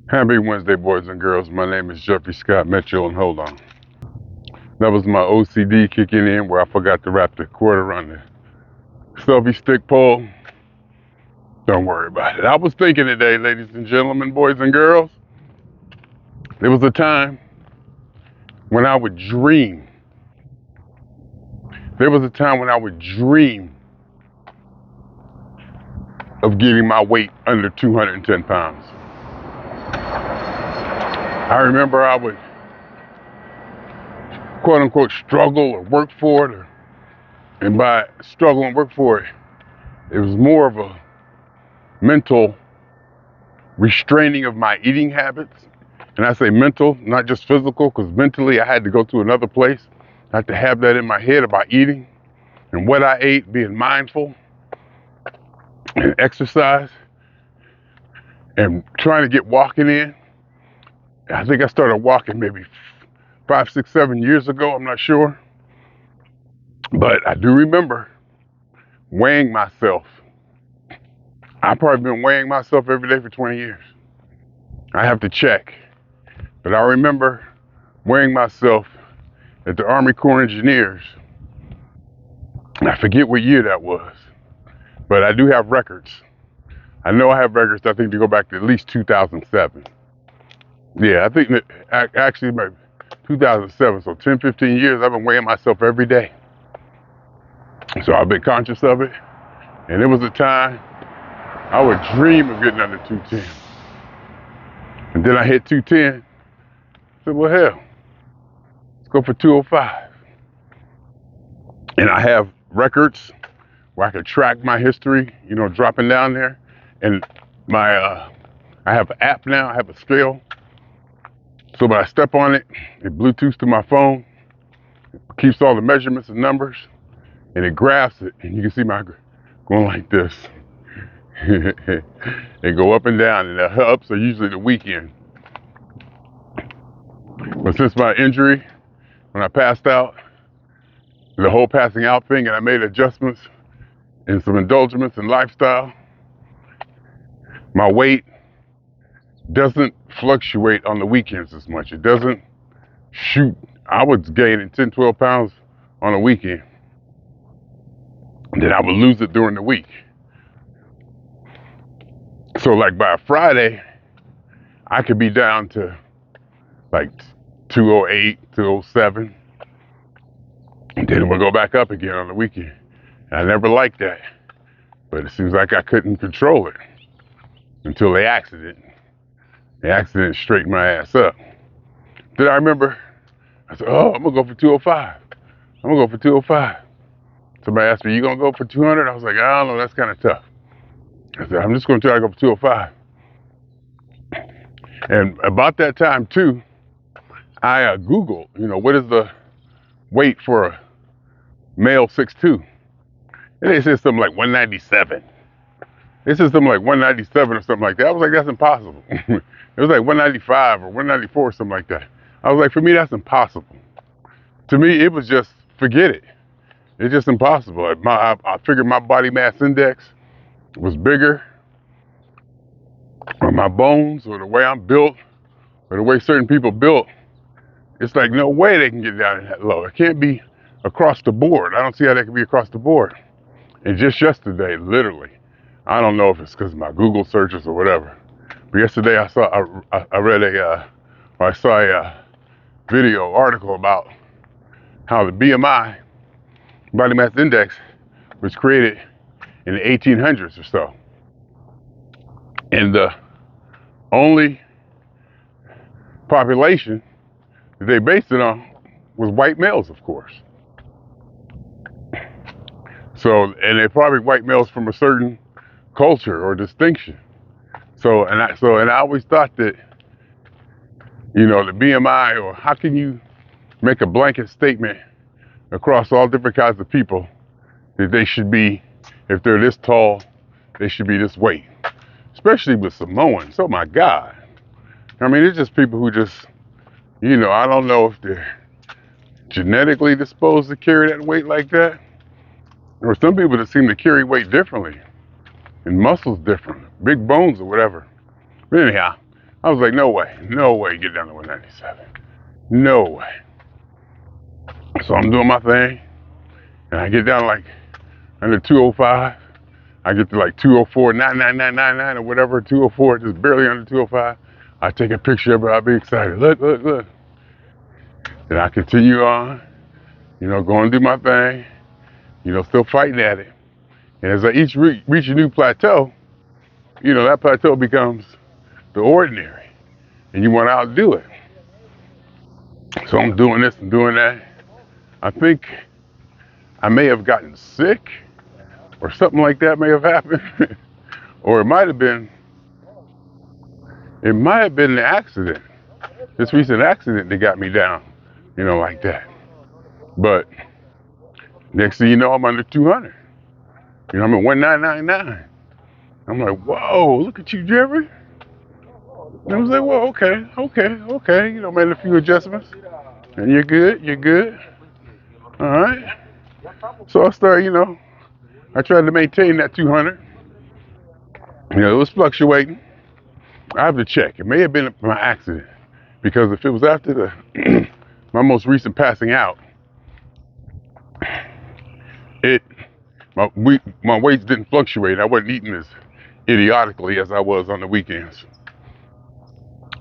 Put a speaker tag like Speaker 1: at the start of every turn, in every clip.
Speaker 1: Happy Wednesday, boys and girls. My name is Jeffrey Scott Mitchell, and hold on. That was my OCD kicking in where I forgot to wrap the cord around the selfie stick pole. Don't worry about it. I was thinking today, ladies and gentlemen, boys and girls, there was a time when I would dream. There was a time when I would dream of getting my weight under 210 pounds. I remember I would quote unquote struggle or work for it, and by struggle and work for it, it was more of a mental restraining of my eating habits. And I say mental, not just physical, because mentally I had to go to another place. I had to have that in my head about eating and what I ate, being mindful and exercise and trying to get walking in. I think I started walking maybe 5, 6, 7 years ago. I'm not sure. But I do remember weighing myself. I've probably been weighing myself every day for 20 years. I have to check. But I remember weighing myself at the Army Corps of Engineers. I forget what year that was, but I do have records. I know I have records, I think, to go back to at least 2007. Yeah, I think that actually maybe 2007, so 10, 15 years, I've been weighing myself every day. So I've been conscious of it, and it was a time I would dream of getting under 210. And then I hit 210, I said, well, hell, let's go for 205. And I have records where I could track my history, dropping down there. And I have an app now, I have a scale. So when I step on it, it Bluetooths to my phone, it keeps all the measurements and numbers, and it graphs it, and you can see my going like this. They go up and down, and the ups are usually the weekend. But since my injury, when I passed out, the whole passing out thing, and I made adjustments and some indulgements in lifestyle, my weight doesn't fluctuate on the weekends as much. It doesn't shoot. I was gaining 10, 12 pounds on a weekend. And then I would lose it during the week. So like by Friday, I could be down to like 208, 207. And then we'll go back up again on the weekend. And I never liked that. But it seems like I couldn't control it until the accident. The accident straightened my ass up. Then I remember, I said, oh, I'm going to go for 205. I'm going to go for 205. Somebody asked me, you going to go for 200? I was like, I don't know, that's kind of tough. I said, I'm just going to try to go for 205. And about that time, too, I Googled, what is the weight for a male 6'2"? And they said something like 197. They said something like 197 or something like that. I was like, that's impossible. It was like 195 or 194 or something like that. I was like, for me, that's impossible. To me, it was just, forget it. It's just impossible. I figured my body mass index was bigger, or my bones, or the way I'm built, or the way certain people built. It's like, no way they can get down that low. It can't be across the board. I don't see how that can be across the board. And just yesterday, literally, I don't know if it's because of my Google searches or whatever, but yesterday I saw a video article about how the BMI, body mass index, was created in the 1800s or so. And the only population that they based it on was white males, of course. So, and they're probably white males from a certain culture or distinction. So I always thought that, the BMI, or how can you make a blanket statement across all different kinds of people that they should be, if they're this tall, they should be this weight, especially with Samoans. Oh my God. I mean, it's just people who just, I don't know if they're genetically disposed to carry that weight like that, or some people that seem to carry weight differently and muscles different, big bones or whatever. But anyhow, I was like, no way, get down to 197. No way. So I'm doing my thing, and I get down like under 205. I get to like 204, 99999 or whatever, 204, just barely under 205. I take a picture of it. I'll be excited. Look. Then I continue on, going to do my thing, still fighting at it. And as I reach a new plateau, that plateau becomes the ordinary, and you want to outdo it. So I'm doing this and doing that. I think I may have gotten sick, or something like that may have happened, or it might have been the accident, this recent accident that got me down, like that. But next thing you know, I'm under 200. I'm at 1999. I'm like, whoa, look at you, Jeffery. And I was like, well, okay. Made a few adjustments. And you're good. All right. So I started, I tried to maintain that 200. It was fluctuating. I have to check. It may have been my accident, because if it was after my most recent passing out, my weights didn't fluctuate. I wasn't eating as idiotically as I was on the weekends.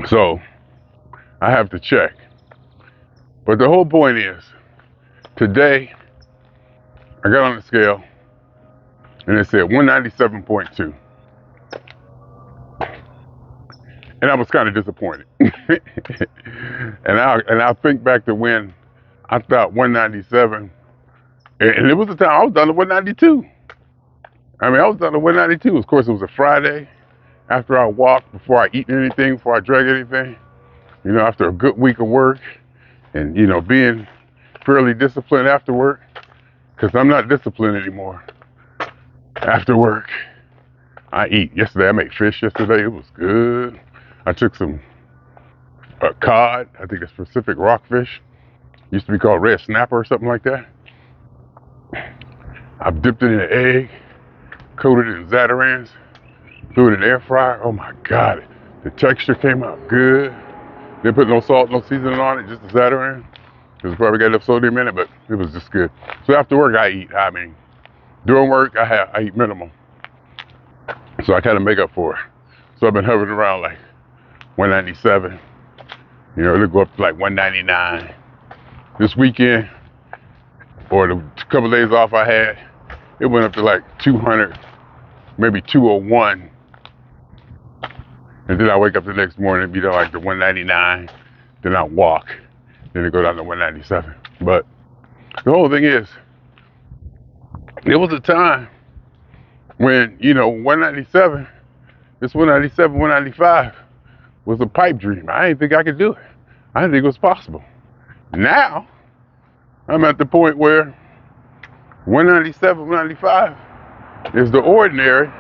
Speaker 1: So I have to check. But the whole point is, today I got on the scale and it said 197.2. And I was kind of disappointed. and I think back to when I thought 197, and it was the time I was down to 192. I was down to 192. Of course, it was a Friday after I walked, before I eat anything, before I drank anything. After a good week of work, and being fairly disciplined after work, because I'm not disciplined anymore. After work, I eat. Yesterday I made fish. Yesterday it was good. I took some cod. I think it's Pacific rockfish. Used to be called red snapper or something like that. I've dipped it in an egg, coated it in Zatarans, threw it in the air fryer. Oh my God, the texture came out good. Didn't put no salt, no seasoning on it, just the Zataran. Because it probably got enough sodium in it, but it was just good. So after work, I eat. During work, I eat minimal. So I kind of make up for it. So I've been hovering around like 197. It'll go up to like 199. This weekend, or the couple of days off I had, it went up to like 200, maybe 201. And then I wake up the next morning and be down like the 199. Then I walk. Then it go down to 197. But the whole thing is, there was a time when, 197, this 197, 195 was a pipe dream. I didn't think I could do it. I didn't think it was possible. Now, I'm at the point where 197, 195 is the ordinary,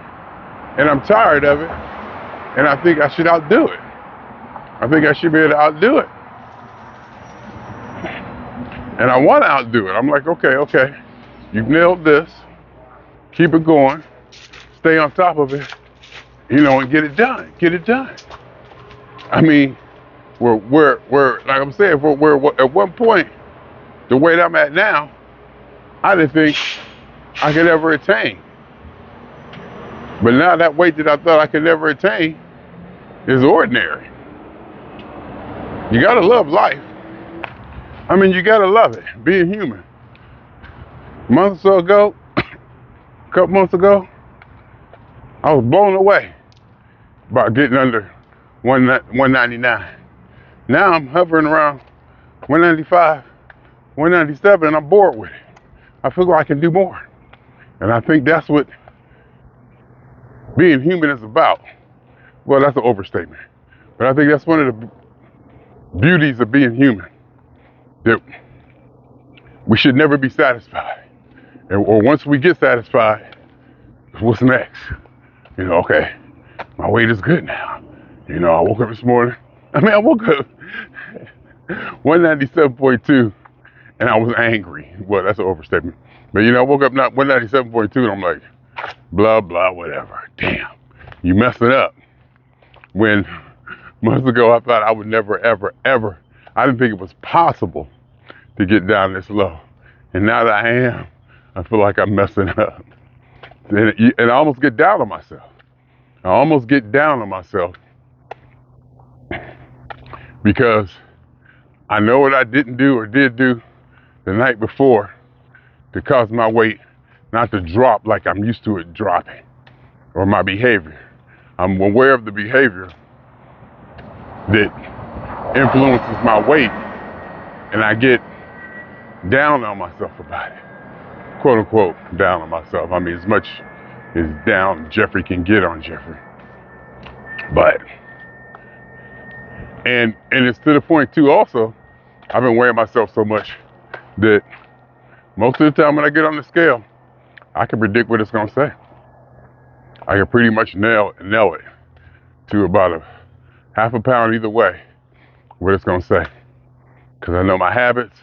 Speaker 1: and I'm tired of it, and I think I should outdo it. I think I should be able to outdo it. And I want to outdo it. I'm like, okay, you've nailed this. Keep it going. Stay on top of it, and get it done. We're like I'm saying, we're at one point, the weight I'm at now, I didn't think I could ever attain. But now that weight that I thought I could never attain is ordinary. You gotta love life. You gotta love it, being human. A couple months ago, I was blown away by getting under 199. Now I'm hovering around 195, 197, and I'm bored with it. I feel like I can do more. And I think that's what being human is about. Well, that's an overstatement. But I think that's one of the beauties of being human, that we should never be satisfied. Or once we get satisfied, what's next? Okay, my weight is good now. I woke up this morning. I woke up 197.2 and I was angry. Well, that's an overstatement. But I woke up not 197.2 and I'm like, blah, blah, whatever. Damn, you messing up when Months ago, I thought I would never, ever, ever. I didn't think it was possible to get down this low. And now that I am, I feel like I'm messing up. And I almost get down on myself. I almost get down on myself because I know what I didn't do or did do the night before to cause my weight not to drop like I'm used to it dropping, or my behavior. I'm aware of the behavior that influences my weight, and I get down on myself about it. Quote unquote, down on myself. I mean, as much as down Jeffrey can get on Jeffrey. But, and it's to the point too also, I've been weighing myself so much that most of the time when I get on the scale, I can predict what it's gonna say. I can pretty much nail it to about a half a pound either way, what it's gonna say. Cause I know my habits,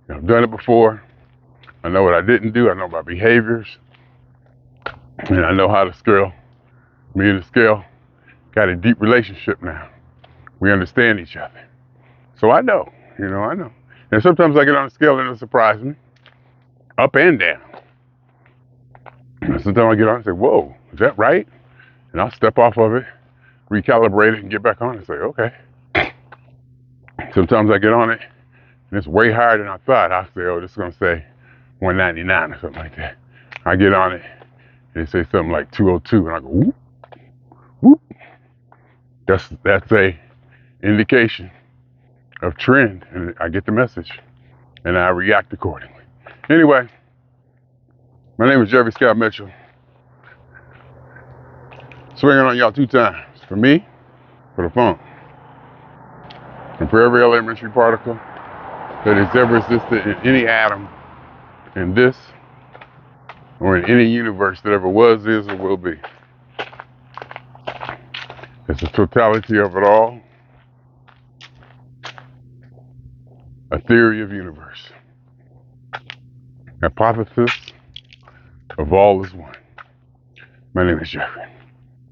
Speaker 1: I've done it before, I know what I didn't do, I know my behaviors, and I know how the scale, me and the scale, got a deep relationship now. We understand each other. So I know. And sometimes I get on the scale and it'll surprise me, up and down. And sometimes I get on and say, whoa, is that right? And I'll step off of it, recalibrate it, and get back on and say, okay. Sometimes I get on it and it's way higher than I thought. I say, oh, this is gonna say 199 or something like that. I get on it and it says something like 202, and I go, whoop, whoop. That's a indication of trend, and I get the message, and I react accordingly. Anyway, my name is Jeffery Scott Mitchell. Swinging on y'all 2 times. For me, for the funk, and for every elementary particle that has ever existed in any atom in this or in any universe that ever was, is, or will be. It's the totality of it all, a theory of universe, hypothesis of all is one. My name is Jeffery.